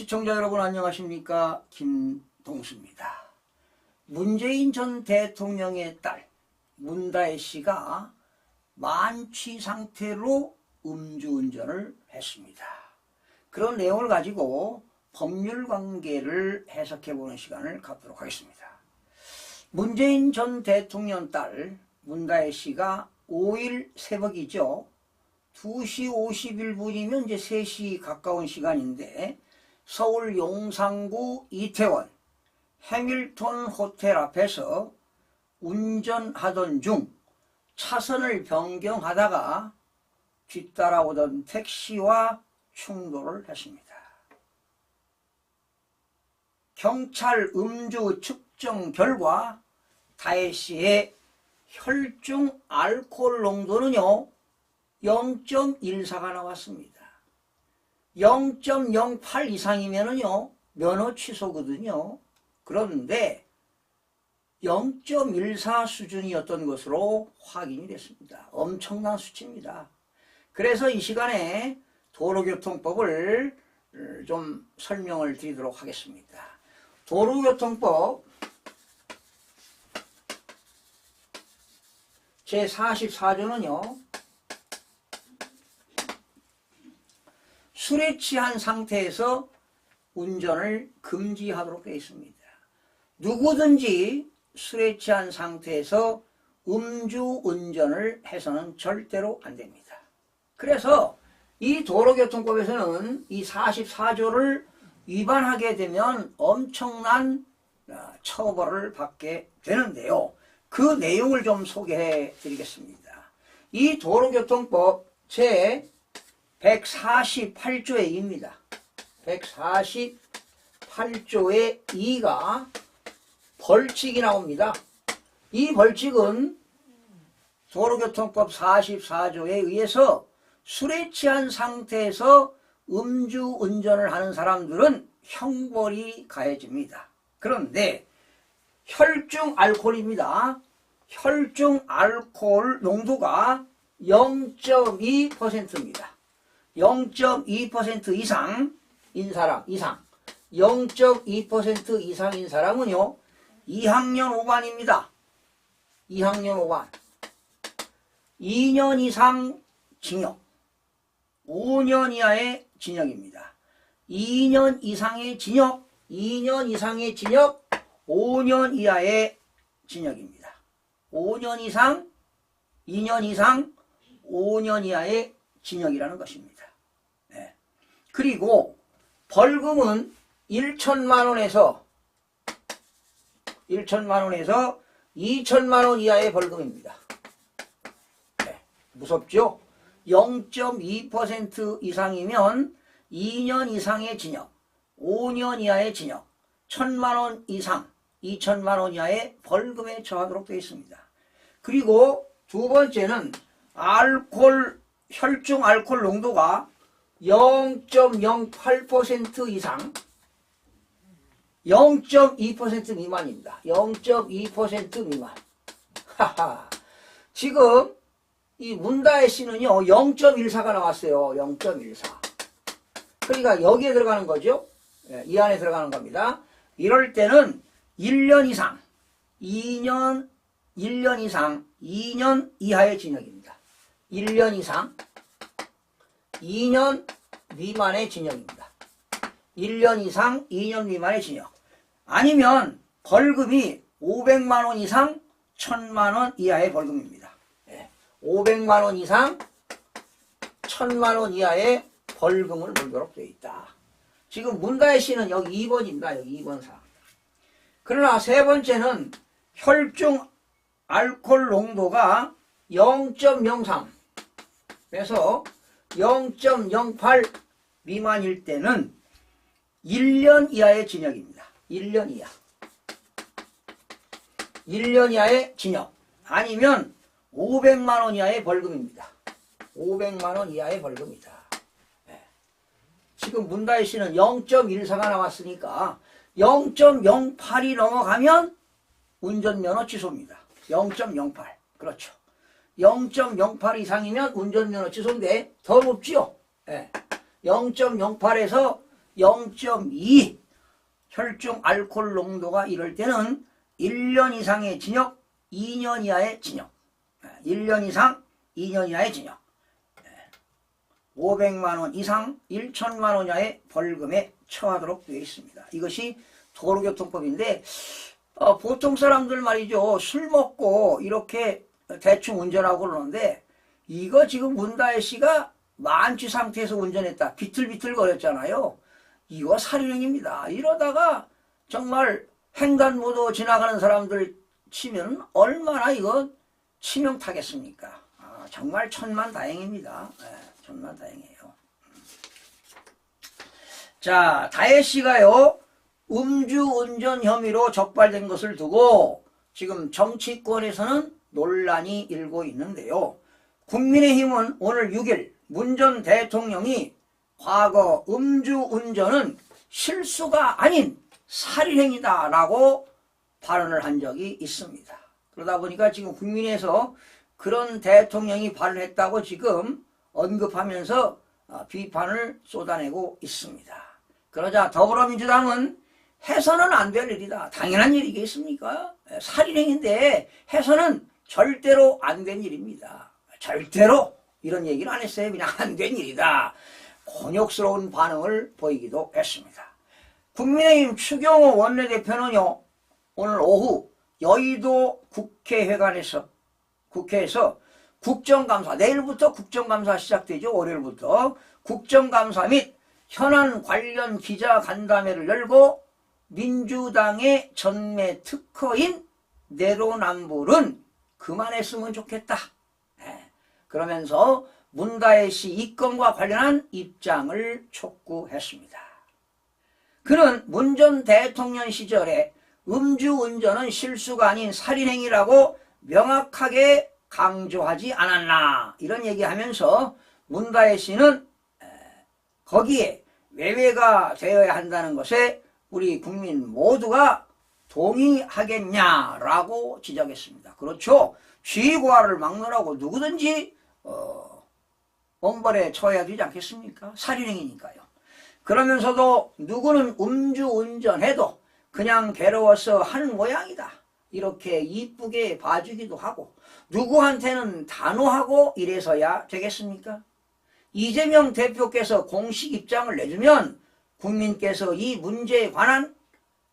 시청자 여러분 안녕하십니까? 김동수입니다. 문재인 전 대통령의 딸 문다혜 씨가 만취 상태로 음주운전을 했습니다. 그런 내용을 가지고 법률 관계를 해석해보는 시간을 갖도록 하겠습니다. 문재인 전 대통령 딸 문다혜 씨가 5일 새벽이죠. 2시 51분이면 이제 3시 가까운 시간인데 서울 용산구 이태원 해밀턴 호텔 앞에서 운전하던 중 차선을 변경하다가 뒤따라오던 택시와 충돌을 했습니다. 경찰 음주 측정 결과 다혜 씨의 혈중 알코올 농도는요 0.14가 나왔습니다. 0.08 이상이면은요 면허 취소거든요. 그런데 0.14 수준이었던 것으로 확인이 됐습니다. 엄청난 수치입니다. 그래서 이 시간에 도로교통법을 좀 설명을 드리도록 하겠습니다. 도로교통법 제44조는요 술에 취한 상태에서 운전을 금지하도록 되어 있습니다. 누구든지 술에 취한 상태에서 음주운전을 해서는 절대로 안 됩니다. 그래서 이 도로교통법에서는 이 44조를 위반하게 되면 엄청난 처벌을 받게 되는데요. 그 내용을 좀 소개해 드리겠습니다. 이 도로교통법 제 148조의 2입니다. 148조의 2가 벌칙이 나옵니다. 이 벌칙은 도로교통법 44조에 의해서 술에 취한 상태에서 음주운전을 하는 사람들은 형벌이 가해집니다. 그런데 혈중 알코올입니다. 혈중 알코올 농도가 0.2%입니다. 0.2% 이상인 사람, 0.2% 이상인 사람은요, 2학년 5반입니다. 2학년 5반. 2년 이상 징역, 5년 이하의 징역입니다. 2년 이상의 징역, 2년 이상의 징역, 5년 이하의 징역입니다. 5년 이상, 2년 이상, 5년 이하의 징역이라는 것입니다. 네. 그리고 벌금은 1천만 원에서 2천만 원 이하의 벌금입니다. 네. 무섭죠? 0.2% 이상이면 2년 이상의 징역, 5년 이하의 징역, 1,000만 원 이상, 2천만 원 이하의 벌금에 처하도록 되어 있습니다. 그리고 두 번째는 혈중 알코올 농도가 0.08% 이상, 0.2% 미만입니다. 0.2% 미만. 하하. 지금 이 문다혜 씨는요 0.14가 나왔어요. 0.14. 그러니까 여기에 들어가는 거죠. 이 안에 들어가는 겁니다. 이럴 때는 1년 이상, 1년 이상, 2년 이하의 징역입니다. 1년 이상, 2년 미만의 징역입니다. 1년 이상, 2년 미만의 징역. 아니면 벌금이 500만 원 이상, 1,000만 원 이하의 벌금입니다. 500만 원 이상, 1,000만 원 이하의 벌금을 물도록 되어 있다. 지금 문다혜 씨는 여기 2번입니다. 여기 2번 사항. 그러나 세 번째는 혈중 알코올 농도가 0.03에서 0.08 미만일 때는 1년 이하의 징역입니다. 1년 이하. 1년 이하의 징역. 아니면 500만 원 이하의 벌금입니다. 500만 원 이하의 벌금이다. 네. 지금 문다혜 씨는 0.14가 나왔으니까 0.08이 넘어가면 운전면허 취소입니다. 0.08. 그렇죠. 0.08 이상이면 운전면허 취소인데 더 높지요. 0.08에서 0.2 혈중 알코올 농도가 이럴 때는 1년 이상의 징역, 2년 이하의 징역. 1년 이상, 2년 이하의 징역. 500만 원 이상 1천만 원 이하의 벌금에 처하도록 되어 있습니다. 이것이 도로교통법인데 보통 사람들 말이죠. 술 먹고 이렇게 대충 운전하고 그러는데 이거 지금 문다혜 씨가 만취 상태에서 운전했다. 비틀비틀 거렸잖아요. 이거 살인행위입니다. 이러다가 정말 횡단보도 지나가는 사람들 치면 얼마나 이거 치명 타겠습니까? 정말 천만다행입니다. 네, 천만다행이에요. 자, 다혜 씨가요. 음주운전 혐의로 적발된 것을 두고 지금 정치권에서는 논란이 일고 있는데요. 국민의힘은 오늘 6일 문 전 대통령이 과거 음주운전은 실수가 아닌 살인행위다라고 발언을 한 적이 있습니다. 그러다 보니까 지금 국민에서 그런 대통령이 발언했다고 지금 언급하면서 비판을 쏟아내고 있습니다. 그러자 더불어민주당은 해서는 안 될 일이다. 당연한 일이겠습니까? 살인행위인데 해서는 절대로 안 된 일입니다. 절대로 이런 얘기는 안 했어요. 그냥 안 된 일이다. 곤욕스러운 반응을 보이기도 했습니다. 국민의힘 추경호 원내대표는요. 오늘 오후 여의도 국회에서 국정감사, 내일부터 국정감사 시작되죠. 월요일부터 국정감사 및 현안 관련 기자간담회를 열고 민주당의 전매 특허인 내로남불은 그만했으면 좋겠다. 그러면서 문다혜 씨 입건과 관련한 입장을 촉구했습니다. 그는 문 전 대통령 시절에 음주운전은 실수가 아닌 살인행위라고 명확하게 강조하지 않았나 이런 얘기하면서 문다혜 씨는 거기에 외회가 되어야 한다는 것에 우리 국민 모두가 동의하겠냐라고 지적했습니다. 그렇죠. 쥐고화를 막느라고 누구든지 엄벌에 처해야 되지 않겠습니까? 살인행위니까요. 그러면서도 누구는 음주운전해도 그냥 괴로워서 하는 모양이다. 이렇게 이쁘게 봐주기도 하고 누구한테는 단호하고 이래서야 되겠습니까? 이재명 대표께서 공식 입장을 내주면 국민께서 이 문제에 관한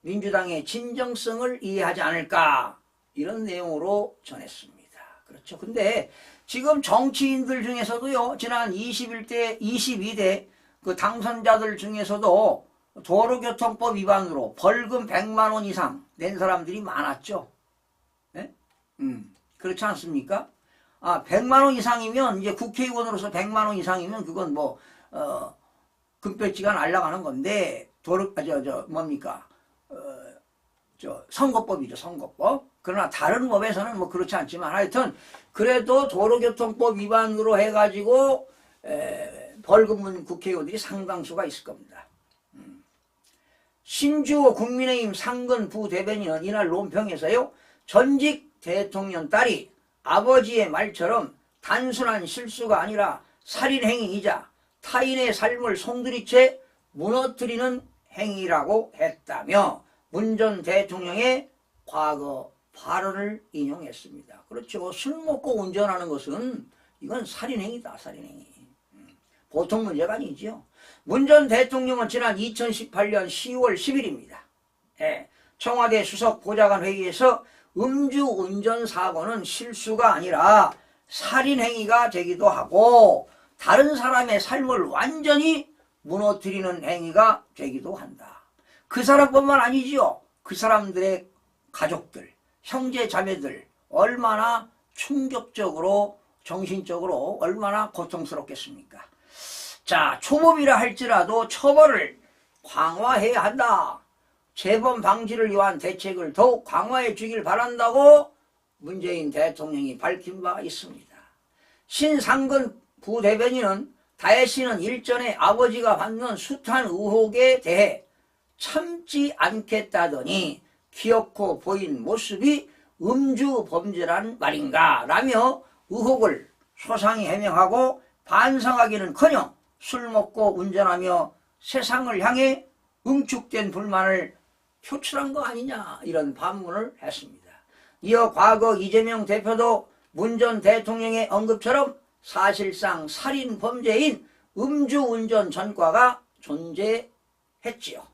민주당의 진정성을 이해하지 않을까 이런 내용으로 전했습니다. 그렇죠. 근데 지금 정치인들 중에서도요. 지난 22대 그 당선자들 중에서도 도로교통법 위반으로 벌금 100만 원 이상 낸 사람들이 많았죠. 네? 그렇지 않습니까? 100만 원 이상이면 이제 국회의원으로서 100만 원 이상이면 그건 뭐 금배지가 날아가는 건데 뭡니까? 선거법이죠. 선거법. 그러나 다른 법에서는 뭐 그렇지 않지만 하여튼 그래도 도로교통법 위반으로 해가지고 벌금 문 국회의원들이 상당수가 있을 겁니다. 신주호 국민의힘 상근 부대변인은 이날 논평에서요. 전직 대통령 딸이 아버지의 말처럼 단순한 실수가 아니라 살인행위이자 타인의 삶을 송두리째 무너뜨리는 행위라고 했다며 문 전 대통령의 과거 발언을 인용했습니다. 그렇죠. 술 먹고 운전하는 것은 이건 살인행위다. 살인행위. 보통 문제가 아니죠. 문 전 대통령은 지난 2018년 10월 10일입니다. 청와대 수석 보좌관 회의에서 음주운전 사고는 실수가 아니라 살인행위가 되기도 하고 다른 사람의 삶을 완전히 무너뜨리는 행위가 되기도 한다. 그 사람뿐만 아니지요. 그 사람들의 가족들, 형제 자매들 얼마나 충격적으로 정신적으로 얼마나 고통스럽겠습니까? 자, 초범이라 할지라도 처벌을 강화해야 한다. 재범 방지를 위한 대책을 더욱 강화해 주길 바란다고 문재인 대통령이 밝힌 바 있습니다. 신상근 부대변인은 다혜 씨는 일전에 아버지가 받는 숱한 의혹에 대해 참지 않겠다더니 기어코 보인 모습이 음주 범죄란 말인가 라며 의혹을 소상히 해명하고 반성하기는커녕 술 먹고 운전하며 세상을 향해 응축된 불만을 표출한 거 아니냐 이런 반문을 했습니다. 이어 과거 이재명 대표도 문 전 대통령의 언급처럼 사실상 살인 범죄인 음주운전 전과가 존재했지요.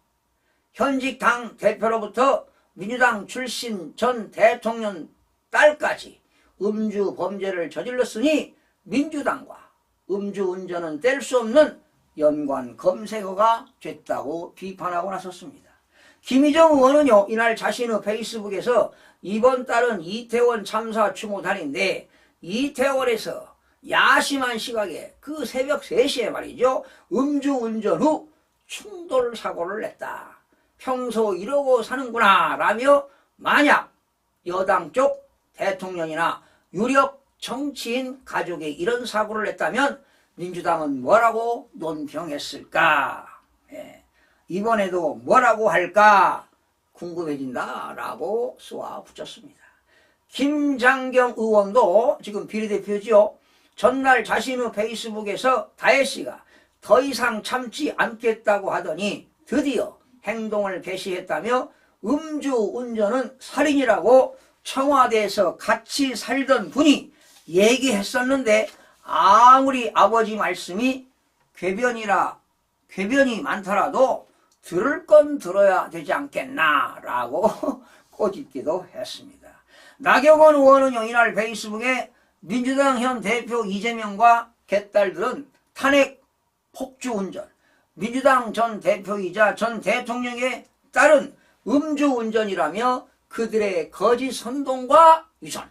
현직 당 대표로부터 민주당 출신 전 대통령 딸까지 음주 범죄를 저질렀으니 민주당과 음주운전은 뗄 수 없는 연관 검색어가 됐다고 비판하고 나섰습니다. 김희정 의원은요, 이날 자신의 페이스북에서 이번 달은 이태원 참사 추모 달인데 이태원에서 야심한 시각에 그 새벽 3시에 말이죠, 음주운전 후 충돌 사고를 냈다. 평소 이러고 사는구나 라며 만약 여당 쪽 대통령이나 유력 정치인 가족이 이런 사고를 냈다면 민주당은 뭐라고 논평했을까? 예. 이번에도 뭐라고 할까 궁금해진다 라고 쏘아 붙였습니다. 김장경 의원도 지금 비례대표지요. 전날 자신의 페이스북에서 다혜씨가 더 이상 참지 않겠다고 하더니 드디어 행동을 개시했다며 음주운전은 살인이라고 청와대에서 같이 살던 분이 얘기했었는데 아무리 아버지 말씀이 궤변이 많더라도 들을 건 들어야 되지 않겠나 라고 꼬집기도 했습니다. 나경원 의원은 이날 페이스북에 민주당 현 대표 이재명과 개딸들은 탄핵 폭주운전, 민주당 전 대표이자 전 대통령의 딸은 음주운전이라며 그들의 거짓 선동과 위선,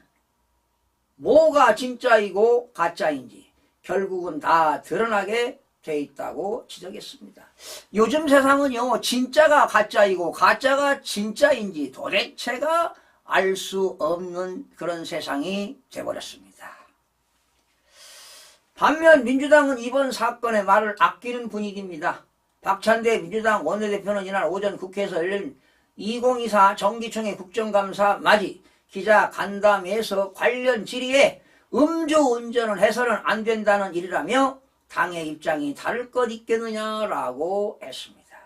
뭐가 진짜이고 가짜인지 결국은 다 드러나게 돼 있다고 지적했습니다. 요즘 세상은요, 진짜가 가짜이고 가짜가 진짜인지 도대체가 알 수 없는 그런 세상이 돼버렸습니다. 반면 민주당은 이번 사건의 말을 아끼는 분위기입니다. 박찬대 민주당 원내대표는 이날 오전 국회에서 열린 2024 정기총회 국정감사 맞이 기자 간담회에서 관련 질의에 음주운전을 해서는 안 된다는 일이라며 당의 입장이 다를 것 있겠느냐라고 했습니다.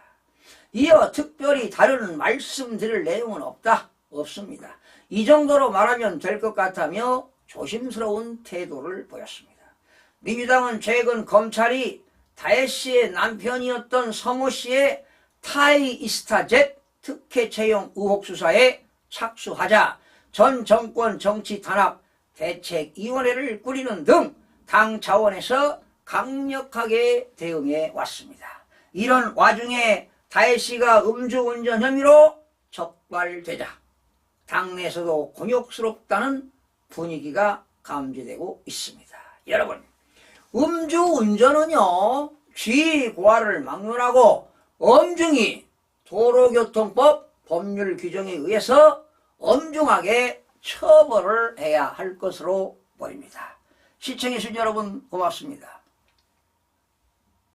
이어 특별히 다른 말씀드릴 내용은 없습니다. 이 정도로 말하면 될 것 같다며 조심스러운 태도를 보였습니다. 민주당은 최근 검찰이 다혜씨의 남편이었던 성호씨의 타이이스타젯 특혜 채용 의혹 수사에 착수하자 전 정권 정치 탄압 대책위원회를 꾸리는 등 당 차원에서 강력하게 대응해 왔습니다. 이런 와중에 다혜씨가 음주운전 혐의로 적발되자 당내에서도 곤욕스럽다는 분위기가 감지되고 있습니다. 여러분, 음주운전은요, 쥐고하를 막론하고 엄중히 도로교통법 법률 규정에 의해서 엄중하게 처벌을 해야 할 것으로 보입니다. 시청해주신 여러분 고맙습니다.